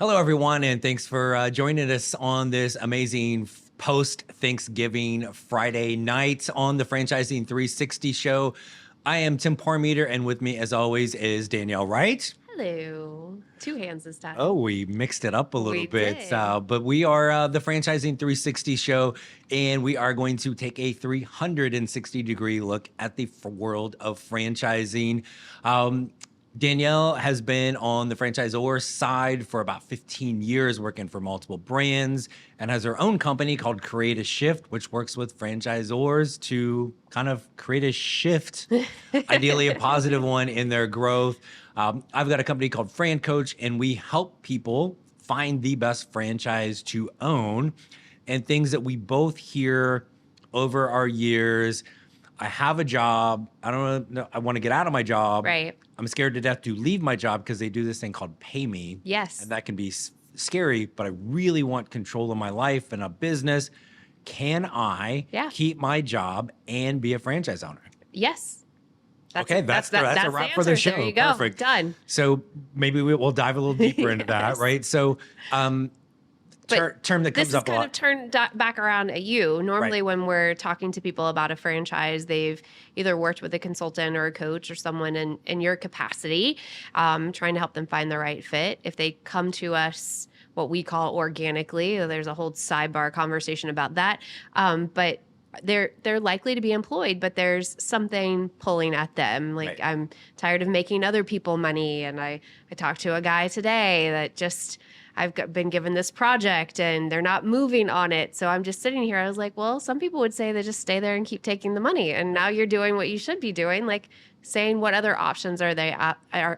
Hello, everyone, and thanks for joining us on this amazing post-Thanksgiving Friday night on the Franchising 360 show. I am Tim Parmeter, and with me, as always, is Danielle Wright. Hello. Two hands this time. Oh, we mixed it up a little bit. Did. But we are the Franchising 360 show, and we are going to take a 360-degree look at the world of franchising. Danielle has been on the franchisor side for about 15 years, working for multiple brands, and has her own company called Create a Shift, which works with franchisors to kind of create a shift, ideally a positive one in their growth. I've got a company called FranCoach, and we help people find the best franchise to own, and things that we both hear over our years. I have a job. I don't know. I want to get out of my job. Right. I'm scared to death to leave my job because they do this thing called pay me. Yes. And that can be scary, but I really want control of my life and a business. Can I keep my job and be a franchise owner? Yes. That's a wrap for the show. There you go. Perfect. Done. So maybe we'll dive a little deeper into that, right? So term that comes up a lot. This kind of turned back around at you. Normally when we're talking to people about a franchise, they've either worked with a consultant or a coach or someone in your capacity, trying to help them find the right fit. If they come to us, what we call organically, there's a whole sidebar conversation about that. But they're likely to be employed, but there's something pulling at them. Like, I'm tired of making other people money. And I talked to a guy today that just... I've been given this project and they're not moving on it. So I'm just sitting here. I was like, well, some people would say they just stay there and keep taking the money. And now you're doing what you should be doing, like saying what other options are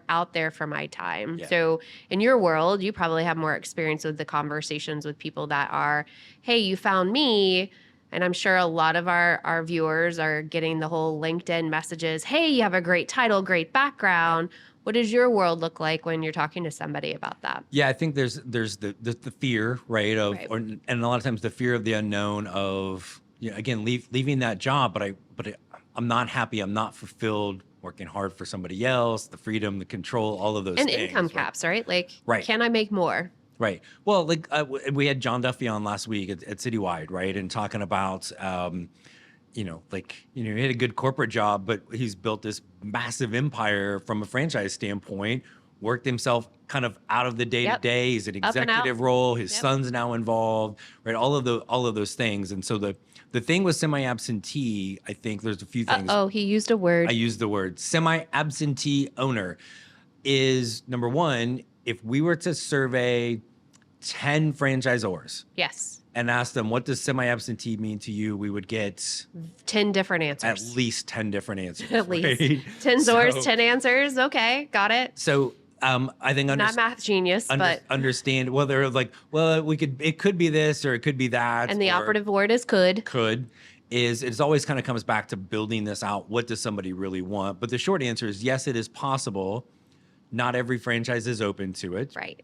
out there for my time. Yeah. So in your world, you probably have more experience with the conversations with people that are, hey, you found me. And I'm sure a lot of our viewers are getting the whole LinkedIn messages. Hey, you have a great title, great background. What does your world look like when you're talking to somebody about that? Yeah, I think there's the fear, right? And a lot of times the fear of the unknown of, again, leaving that job, but I'm not happy, I'm not fulfilled, working hard for somebody else, the freedom, the control, all of those things. And income caps, right? Like, right. Can I make more? Right. Well, like we had John Duffy on last week at Citywide, right? And talking about, he had a good corporate job, but he's built this massive empire from a franchise standpoint, worked himself kind of out of the day-to-day. He's an executive role. His son's now involved, right? All of those things. And so the thing with semi-absentee, I think there's a few things. Oh, he used a word. I used the word. Semi-absentee owner is, number one, if we were to survey 10 franchisors. Yes. And ask them, what does semi-absentee mean to you? We would get 10 different answers. At least 10 different answers. At least 10 Zors, 10 answers. Okay, got it. So I think not math genius, but understand. Well, they're like, it could be this or it could be that. And the operative word is could. It's always kind of comes back to building this out. What does somebody really want? But the short answer is yes, it is possible. Not every franchise is open to it. Right.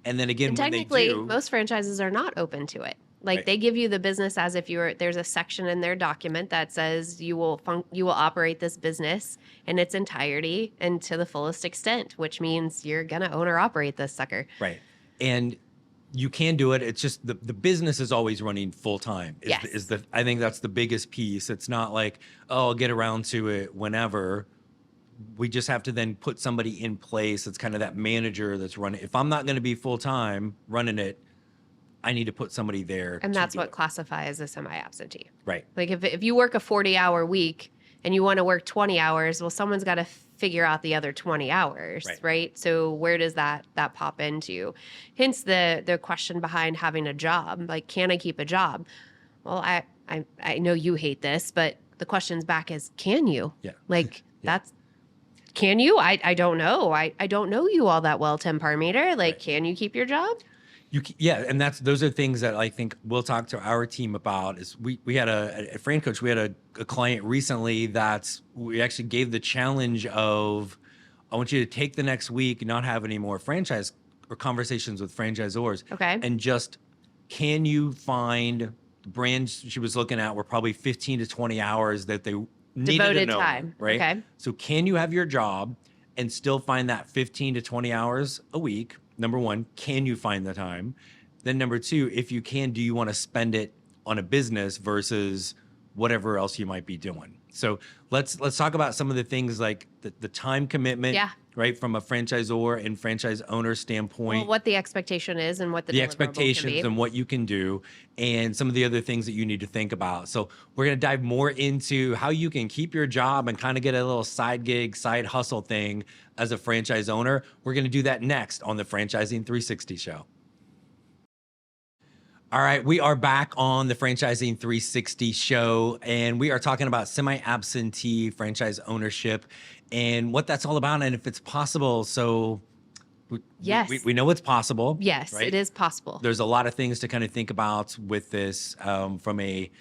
And then again, technically, most franchises are not open to it. Like they give you the business as if there's a section in their document that says you will operate this business in its entirety and to the fullest extent, which means you're gonna own or operate this sucker. Right. And you can do it. It's just the business is always running full time. I think that's the biggest piece. It's not like, oh, I'll get around to it whenever. We just have to then put somebody in place that's kind of that manager that's running. If I'm not going to be full-time running it, I need to put somebody there. And that's what classifies as a semi-absentee. Right. Like if you work a 40-hour week and you want to work 20 hours, well, someone's got to figure out the other 20 hours, right? So where does that pop into? Hence the question behind having a job. Like, can I keep a job? Well, I know you hate this, but the question's back is, can you? Yeah. Like, can you? I don't know. I don't know you all that well, Tim Parmeter. Like, can you keep your job? And those are things that I think we'll talk to our team about. Is we had at FranCoach, we had a client recently that we actually gave the challenge of, I want you to take the next week and not have any more franchise or conversations with franchisors. Okay. And just, can you find brands she was looking at were probably 15 to 20 hours that they devoted time, right? Okay. So can you have your job and still find that 15 to 20 hours a week number one, can you find the time? Then number two, if you can, do you want to spend it on a business versus whatever else you might be doing? So let's talk about some of the things like the time commitment, Yeah. right? From a franchisor and franchise owner standpoint. Well, what the expectation is and what the deliverable Expectations can be. and what you can do, and some of the other things that you need to think about. So we're going to dive more into how you can keep your job and kind of get a little side gig, side hustle thing as a franchise owner. We're going to do that next on the Franchising 360 show. All right, we are back on the Franchising 360 show, and we are talking about semi-absentee franchise ownership and what that's all about and if it's possible. So Yes. we know it's possible. Yes, right? it is possible. There's a lot of things to kind of think about with this from a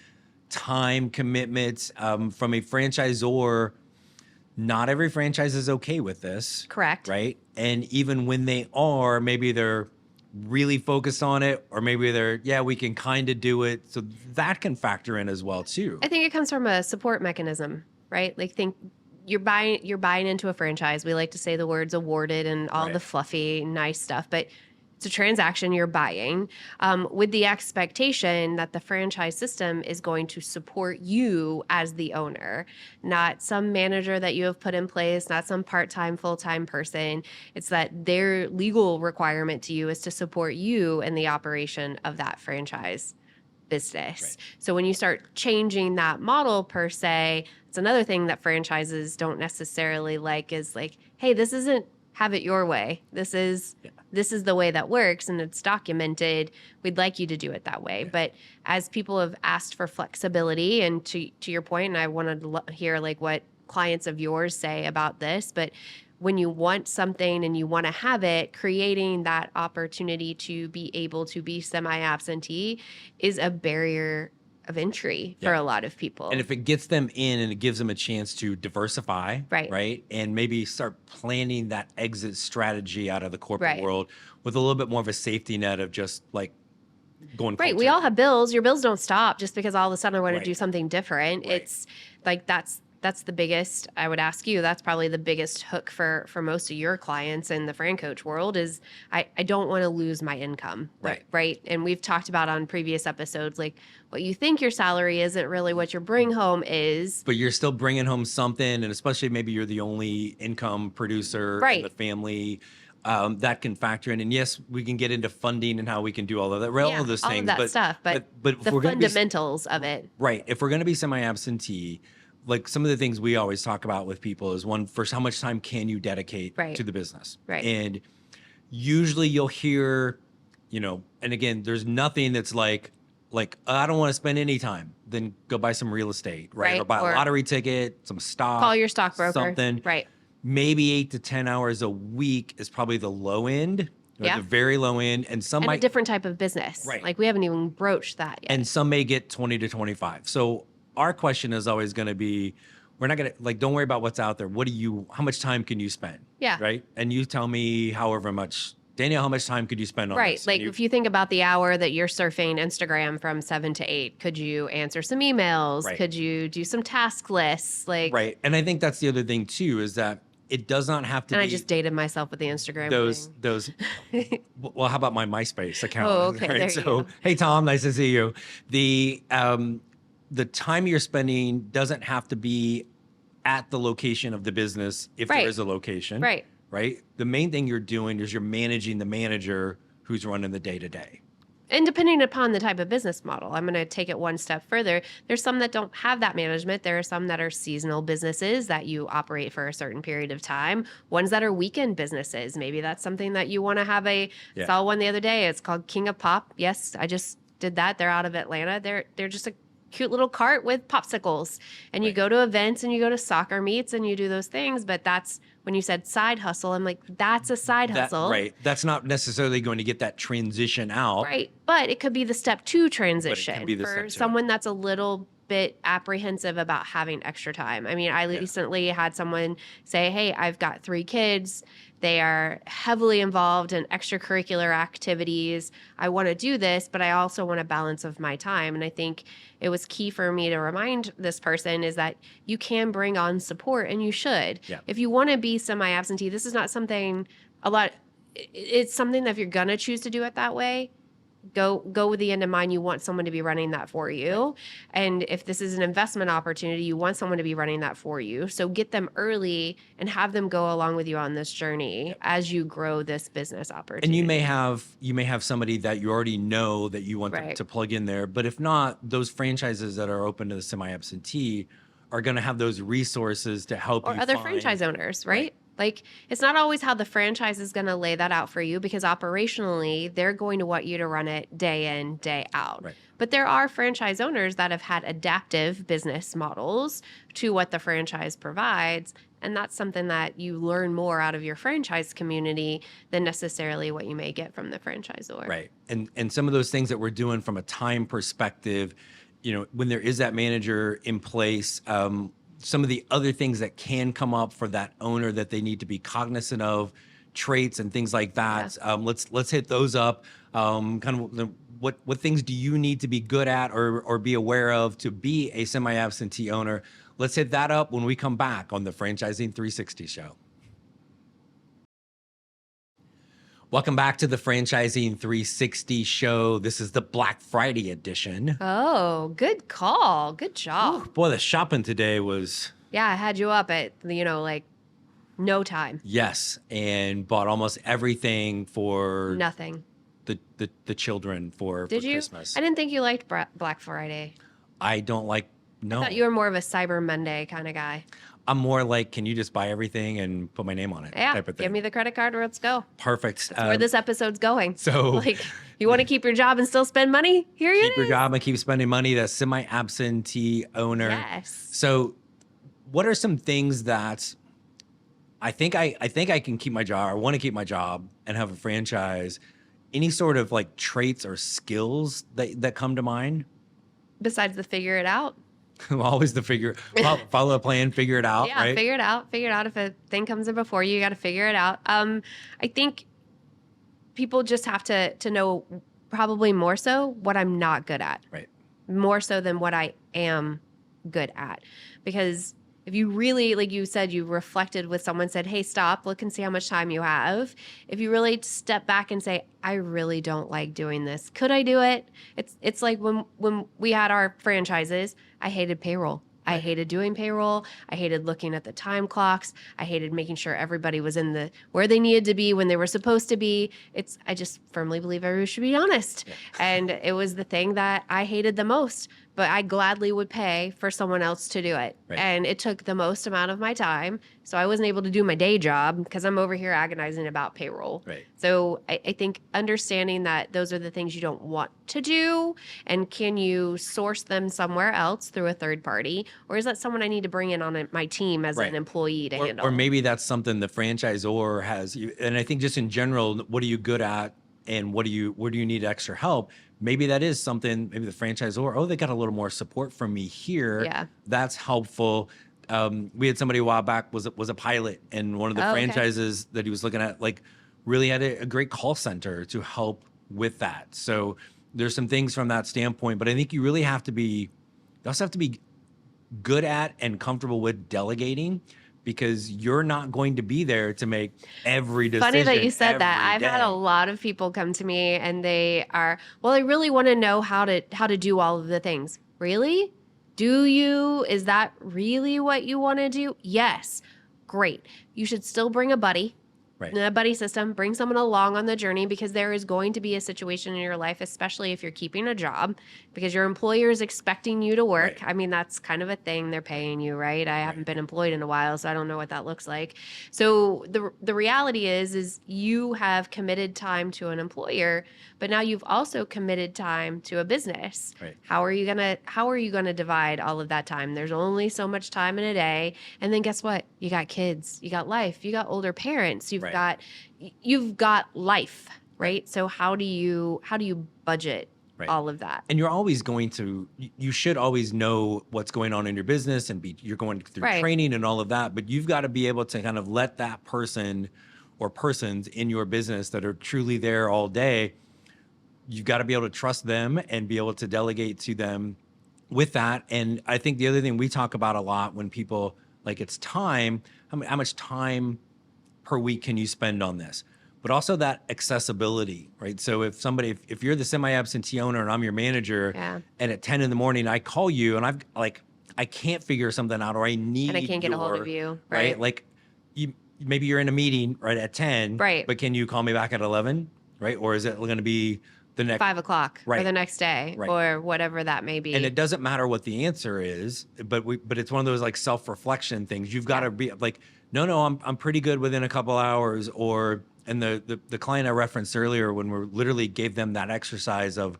time commitment, from a franchisor. Not every franchise is okay with this. Correct. Right? And even when they are, maybe they're really focused on it, or maybe they're, yeah, we can kind of do it. So that can factor in as well too. I think it comes from a support mechanism, right? Like think you're buying into a franchise. We like to say the words awarded and all Right. the fluffy, nice stuff, but it's a transaction you're buying with the expectation that the franchise system is going to support you as the owner, not some manager that you have put in place, not some part-time, full-time person. It's that their legal requirement to you is to support you in the operation of that franchise business. Right. So when you start changing that model per se, it's another thing that franchises don't necessarily like is like, hey, this isn't have it your way. This is the way that works and it's documented. We'd like you to do it that way. But as people have asked for flexibility, and to your point, and I wanted to hear like what clients of yours say about this, but when you want something and you want to have it, creating that opportunity to be able to be semi-absentee is a barrier of entry for a lot of people. And if it gets them in and it gives them a chance to diversify, right? And maybe start planning that exit strategy out of the corporate world with a little bit more of a safety net of just like going Right. We all have bills. Your bills don't stop just because all of a sudden I want to do something different. It's like that's the biggest, I would ask you, that's probably the biggest hook for most of your clients in the FranCoach world is I don't want to lose my income. Right. And we've talked about on previous episodes, like what you think your salary isn't really what your bring home is. But you're still bringing home something, and especially maybe you're the only income producer in the family. That can factor in. And yes, we can get into funding and how we can do all of that, all of those things. All of that stuff, but if the we're gonna fundamentals of it. Right. If we're going to be semi-absentee, like some of the things we always talk about with people is one, first, how much time can you dedicate to the business? Right. And usually you'll hear, and again, there's nothing that's like, I don't want to spend any time. Then go buy some real estate, right? Or buy a lottery ticket, some stock. Call your stockbroker. Something. Right. Maybe 8 to 10 hours a week is probably the low end, the very low end. And some a different type of business. Right. Like we haven't even broached that yet. And some may get 20 to 25. So our question is always going to be, we're not going to don't worry about what's out there. How much time can you spend? Yeah. Right. And you tell me however much, Danielle, how much time could you spend on this? Like if you think about the hour that you're surfing Instagram from 7 to 8, could you answer some emails? Right. Could you do some task lists? Right. And I think that's the other thing too, is that it does not have to and be. I just dated myself with the Instagram those. Well, how about my MySpace account? Oh, okay. Right? There you go. Hey, Tom, nice to see you. The time you're spending doesn't have to be at the location of the business if there is a location. Right. The main thing you're doing is you're managing the manager who's running the day-to-day. And depending upon the type of business model, I'm going to take it one step further. There's some that don't have that management. There are some that are seasonal businesses that you operate for a certain period of time. Ones that are weekend businesses. Maybe that's something that you want to have saw one the other day. It's called King of Pop. Yes, I just did that. They're out of Atlanta. They're just a cute little cart with popsicles. And you go to events and you go to soccer meets and you do those things. But that's when you said side hustle, I'm like, that's a side hustle. Right. That's not necessarily going to get that transition out. Right. But it could be the step 2 transition be the for step 2. someone that's a little bit apprehensive about having extra time. I mean, I recently had someone say, hey, I've got 3 kids. They are heavily involved in extracurricular activities. I want to do this, but I also want a balance of my time. And I think it was key for me to remind this person is that you can bring on support and you should. Yeah. If you want to be semi-absentee, this is not something it's something that if you're gonna choose to do it that way, go with the end in mind. You want someone to be running that for you. And if this is an investment opportunity, you want someone to be running that for you. So get them early and have them go along with you on this journey as you grow this business opportunity. And you may have somebody that you already know that you want to plug in there. But if not, those franchises that are open to the semi-absentee are going to have those resources to help you. Or other franchise owners, right? Like, it's not always how the franchise is going to lay that out for you, because operationally, they're going to want you to run it day in, day out. Right. But there are franchise owners that have had adaptive business models to what the franchise provides. And that's something that you learn more out of your franchise community than necessarily what you may get from the franchisor. Right. And some of those things that we're doing from a time perspective, when there is that manager in place, some of the other things that can come up for that owner that they need to be cognizant of, traits and things like that. Yeah. Let's hit those up. Kind of what things do you need to be good at or be aware of to be a semi-absentee owner? Let's hit that up when we come back on the Franchising 360 show. Welcome back to the Franchising 360 show. This is the Black Friday edition. Oh, good call. Good job. Ooh, boy, the shopping today was... Yeah, I had you up at, no time. Yes, and bought almost everything for... Nothing. The children for Christmas. I didn't think you liked Black Friday. I don't like... No. I thought you were more of a Cyber Monday kind of guy. I'm more like, can you just buy everything and put my name on it? Yeah, type of thing. Give me the credit card, let's go. Perfect. That's where this episode's going. So, you want to keep your job and still spend money? Here you go. Keep your job and keep spending money. The semi-absentee owner. Yes. So, what are some things that I think I can keep my job? I want to keep my job and have a franchise. Any sort of traits or skills that come to mind? Besides the figure it out. Always the follow a plan, figure it out. Yeah, right? Figure it out. If a thing comes in before you got to figure it out. I think people just have to know, probably more so, what I'm not good at. Right. More so than what I am good at. Because if you really, like you said, you reflected with someone, said, hey, stop, look and see how much time you have. If you really step back and say, I really don't like doing this. Could I do it? It's like when we had our franchises, I hated payroll. I hated doing payroll. I hated looking at the time clocks. I hated making sure everybody was in where they needed to be when they were supposed to be. I just firmly believe everyone should be honest. Yeah. And it was the thing that I hated the most, but I gladly would pay for someone else to do it. Right. And it took the most amount of my time. So I wasn't able to do my day job because I'm over here agonizing about payroll. Right. So I think understanding that those are the things you don't want to do, and can you source them somewhere else through a third party, or is that someone I need to bring in on my team as an employee to handle? Or maybe that's something the franchisor has. And I think just in general, what are you good at and where do you need extra help? Maybe that is something, maybe the franchisor, they got a little more support from me here. Yeah. That's helpful. We had somebody a while back was a pilot, and one of the franchises that he was looking at really had a great call center to help with that. So there's some things from that standpoint, but I think you really have to be good at and comfortable with delegating, because you're not going to be there to make every decision. Funny that you said that. I've had a lot of people come to me and they are, I really want to know how to do all of the things. Really? Do you? Is that really what you want to do? Yes. Great. You should still bring a buddy. Right. In a buddy system, bring someone along on the journey, because there is going to be a situation in your life, especially if you're keeping a job, because your employer is expecting you to work. Right. I mean, that's kind of a thing. They're paying you, right? I haven't been employed in a while, so I don't know what that looks like. So the reality is you have committed time to an employer, but now you've also committed time to a business. Right. How are you gonna divide all of that time? There's only so much time in a day, and then guess what? You got kids, you got life, you got older parents, you've got life, right? So how do you budget all of that? And you should always know what's going on in your business, and you're going through training and all of that, but you've got to be able to kind of let that person or persons in your business that are truly there all day, you've got to be able to trust them and be able to delegate to them with that. And I think the other thing we talk about a lot when people, it's time, how much time per week can you spend on this? but also that accessibility, right? So if you're the semi-absentee owner and I'm your manager, Yeah. and at 10 in the morning I call you and I can't figure something out, or I need And I can't get a hold of you, right? Like maybe you're in a meeting right at 10, Right. but can you call me back at 11, right? Or is it going to be the next 5 o'clock or Right. the next day Right. or whatever that may be. And it doesn't matter what the answer is, but it's one of those like self-reflection things. You've got to be like, no, I'm pretty good within a couple hours. And the client I referenced earlier, when we literally gave them that exercise of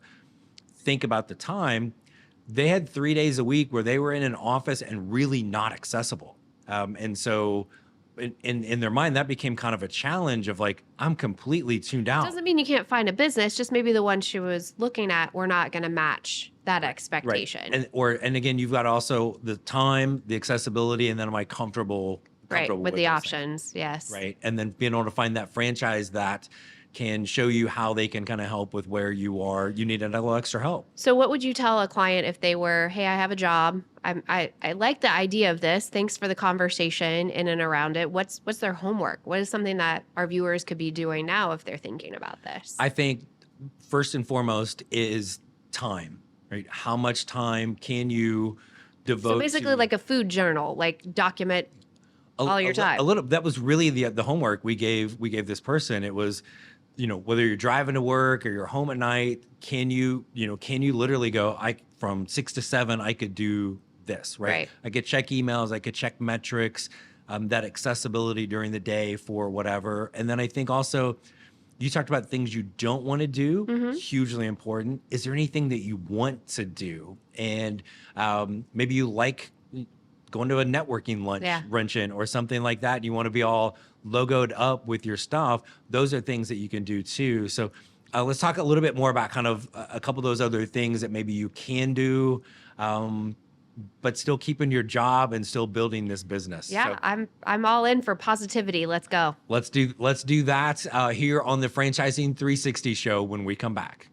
think about the time, they had 3 days a week where they were in an office and really not accessible. And so in their mind, that became kind of a challenge of like, I'm completely tuned out. Doesn't mean you can't find a business, just maybe the one she was looking at were not going to match that expectation. And again, you've got also the time, the accessibility, and then am I comfortable with the those options. things? Yes. Right. And then being able to find that franchise that can show you how they can kind of help with where you are. You need a little extra help. So what would you tell a client if they were, hey, I have a job. I like the idea of this. Thanks for the conversation in and around it. What's their homework? What is something that our viewers could be doing now if they're thinking about this? I think first and foremost is time, right? How much time can you devote So basically like a food journal, like document all your time. A little. That was really the homework we gave this person. It was, whether you're driving to work or you're home at night, can you literally go, from 6 to 7, I could do this, right? I could check emails, I could check metrics, that accessibility during the day for whatever. And then I think also, you talked about things you don't want to do, hugely important. Is there anything that you want to do? And maybe you like going to a networking luncheon or something like that. You want to be all logoed up with your stuff. Those are things that you can do too. So let's talk a little bit more about kind of a couple of those other things that maybe you can do, but still keeping your job and still building this business. Yeah, So I'm all in for positivity. Let's go. let's do that here on the Franchising 360 show when we come back.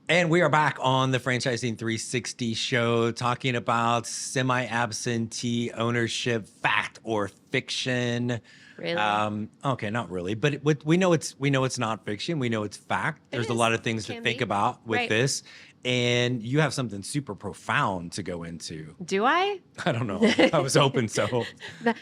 And we are back on the Franchising 360 show talking about semi-absentee ownership, fact or fiction. Really? Okay, not really, but we know it's not fiction. We know it's fact. There's a lot of things to think about with this, and you have something super profound to go into. Do I? I don't know. I was hoping so.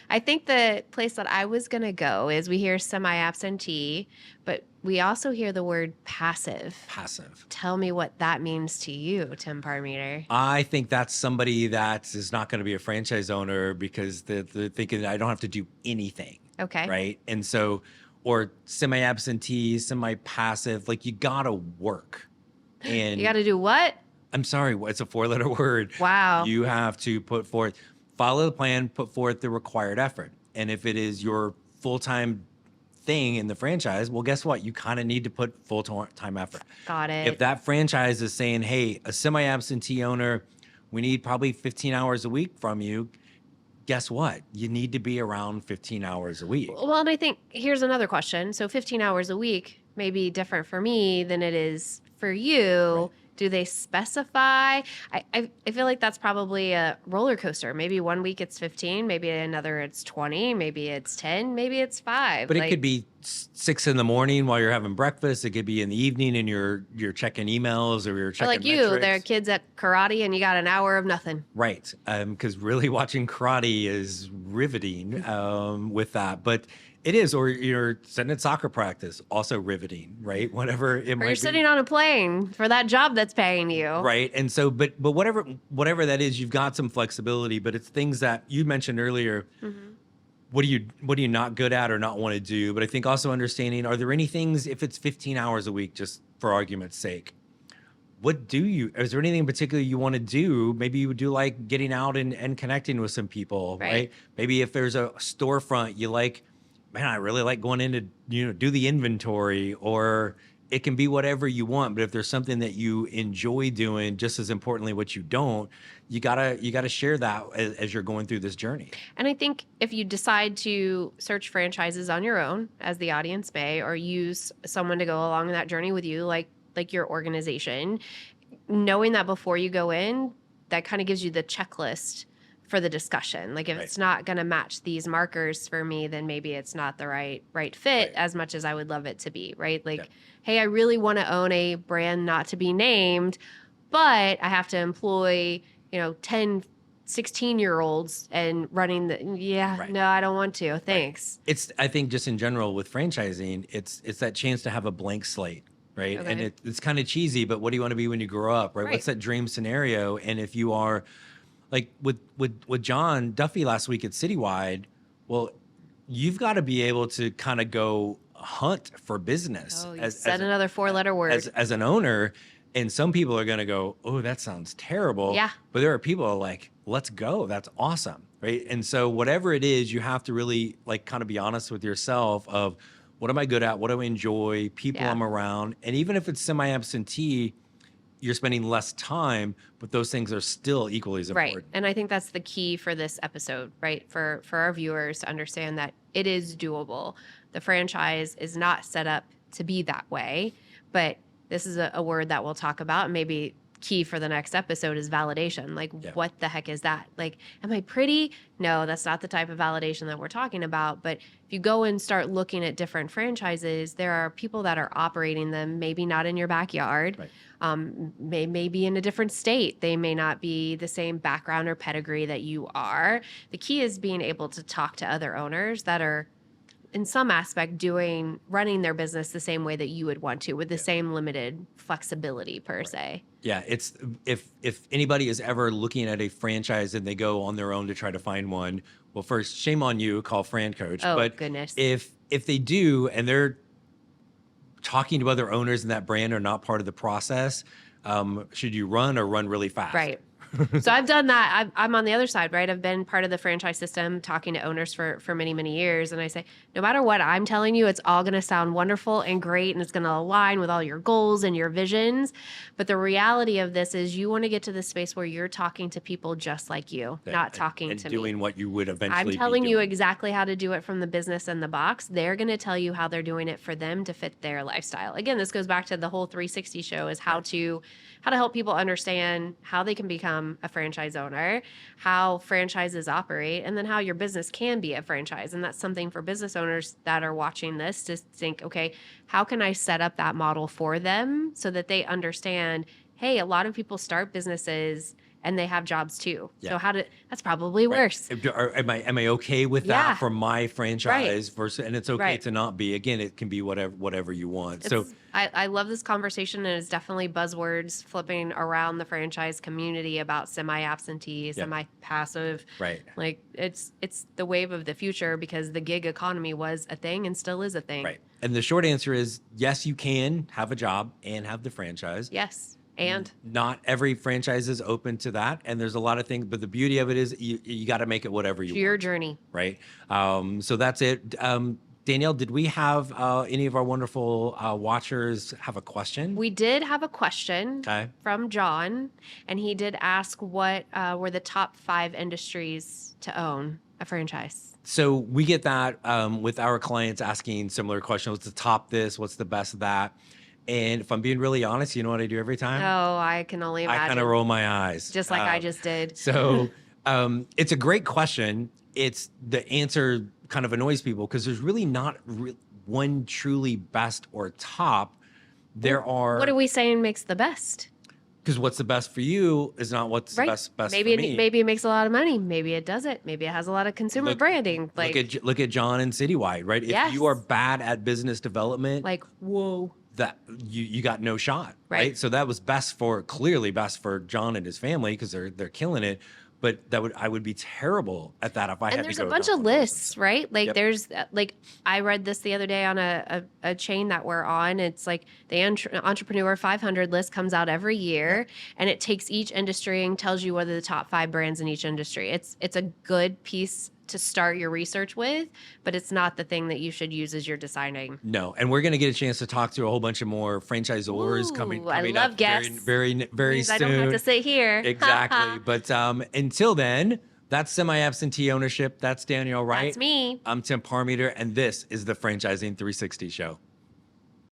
I think the place that I was going to go is we hear semi-absentee, but we also hear the word passive. Passive. Tell me what that means to you, Tim Parmeter. I think that's somebody that is not going to be a franchise owner because they're thinking I don't have to do anything. Okay. Right. And so, or semi-absentee, semi-passive, like you got to work. And you got to do what? I'm sorry, it's a 4-letter word. Wow. You have to follow the plan, put forth the required effort. And if it is your full-time thing in the franchise, well, guess what? You kind of need to put full-time effort. Got it. If that franchise is saying, hey, a semi-absentee owner, we need probably 15 hours a week from you, guess what? You need to be around 15 hours a week. Well, and I think here's another question. So 15 hours a week may be different for me than it is for you. Right. Do they specify? I feel like that's probably a roller coaster. Maybe one week it's 15, maybe another it's 20, maybe it's 10, maybe it's 5. But it could be 6 in the morning while you're having breakfast. It could be in the evening and you're checking emails or you're checking like you, metrics. there are kids at karate and you got an hour of nothing. Right. Because really watching karate is riveting with that. But it is, or you're sitting at soccer practice, also riveting, right? Whatever it might be. Or you're sitting on a plane for that job that's paying you. Right. And so, but whatever that is, you've got some flexibility, but it's things that you mentioned earlier. Mm-hmm. What are you not good at or not want to do? But I think also understanding, are there any things, if it's 15 hours a week, just for argument's sake, is there anything in particular you want to do? Maybe you would do like getting out and connecting with some people, right? Maybe if there's a storefront, you like, man, I really like going in to, do the inventory, or it can be whatever you want. But if there's something that you enjoy doing, just as importantly, what you don't, you gotta share that as you're going through this journey. And I think if you decide to search franchises on your own, as the audience may, or use someone to go along that journey with you, like your organization, knowing that before you go in, that kind of gives you the checklist for the discussion. Like if Right. it's not going to match these markers for me, then maybe it's not the right fit Right. as much as I would love it to be, right? Like, Yep. hey, I really want to own a brand not to be named, but I have to employ, 10, 16-year-olds and running Right. no, I don't want to. Thanks. It's, I think just in general with franchising, it's that chance to have a blank slate, right? And Okay. it's kind of cheesy, but what do you want to be when you grow up, right? Right. What's that dream scenario? And if you are like with John Duffy last week at Citywide, well, you've got to be able to kind of go hunt for business Oh, you said another 4-letter word. as an owner. And some people are going to go, oh, that sounds terrible. Yeah. But there are people who are like, let's go. That's awesome. Right. And so whatever it is, you have to really like kind of be honest with yourself of what am I good at? What do I enjoy? People Yeah. I'm around. And even if it's semi-absentee, you're spending less time, but those things are still equally as Right. important. And I think that's the key for this episode, right? For our viewers to understand that it is doable. The franchise is not set up to be that way, but this is a word that we'll talk about. And maybe key for the next episode is validation. Like, Yeah. what the heck is that? Like, am I pretty? No, that's not the type of validation that we're talking about. But if you go and start looking at different franchises, there are people that are operating them, maybe not in your backyard. Right. May be in a different state. They may not be the same background or pedigree that you are. The key is being able to talk to other owners that are in some aspect running their business the same way that you would want to, with the same limited flexibility per se. Yeah, it's if anybody is ever looking at a franchise and they go on their own to try to find one, well, first, shame on you, call FranCoach. Oh, but goodness. if they do and they're talking to other owners in that brand are not part of the process, should you run or run really fast? Right. So I've done that. I'm on the other side, right? I've been part of the franchise system, talking to owners for many, many years. And I say, no matter what I'm telling you, it's all going to sound wonderful and great. And it's going to align with all your goals and your visions. But the reality of this is you want to get to the space where you're talking to people just like you, not talking and to doing me. what you would eventually I'm be telling you doing. exactly how to do it from the business and the box. They're going to tell you how they're doing it for them to fit their lifestyle. Again, this goes back to the whole 360 show, is how to help people understand how they can become a franchise owner, how franchises operate, and then how your business can be a franchise. And that's something for business owners that are watching this to think, okay, how can I set up that model for them so that they understand, hey, a lot of people start businesses and they have jobs too. Yeah. So that's probably worse. Am I okay with Yeah. that for my franchise versus, and it's okay Right. to not be. Again, it can be whatever you want. So I love this conversation, and it's definitely buzzwords flipping around the franchise community about semi-absentee, semi-passive. right. Like it's the wave of the future, because the gig economy was a thing and still is a thing. Right. And the short answer is yes, you can have a job and have the franchise. Yes. And Not every franchise is open to that. And there's a lot of things, but the beauty of it is you got to make it whatever you your want. journey. Right. So that's it. Danielle, did we have any of our wonderful watchers have a question? We did have a question Okay. from John, and he did ask what were the top 5 industries to own a franchise. So we get that with our clients asking similar questions. What's the top this? What's the best that? And if I'm being really honest, you know what I do every time? Oh, I can only imagine. I kind of roll my eyes. Just like I just did. So it's a great question. It's the answer kind of annoys people because there's really not one truly best or top. There are. What are we saying makes the best? Because what's the best for you is not what's the best maybe for me. Maybe it makes a lot of money. Maybe it doesn't. Maybe it has a lot of consumer branding. Like look at John and Citywide, right? Yes. If you are bad at business development, like whoa. that you got no shot, Right. So that was clearly best for John and his family because they're killing it. But I would be terrible at that if I had to go. And there's a bunch of lists, right? Like there's like I read this the other day on a chain that we're on. It's like the Entrepreneur 500 list comes out every year, and it takes each industry and tells you what are the top 5 brands in each industry. It's a good piece to start your research with, but it's not the thing that you should use as you're deciding. No, and we're going to get a chance to talk to a whole bunch of more franchisors coming I love up guests. very soon. I don't have to sit here. Exactly. But until then, that's semi-absentee ownership. That's Danielle Wright. That's me. I'm Tim Parmeter, and this is the Franchising 360 Show.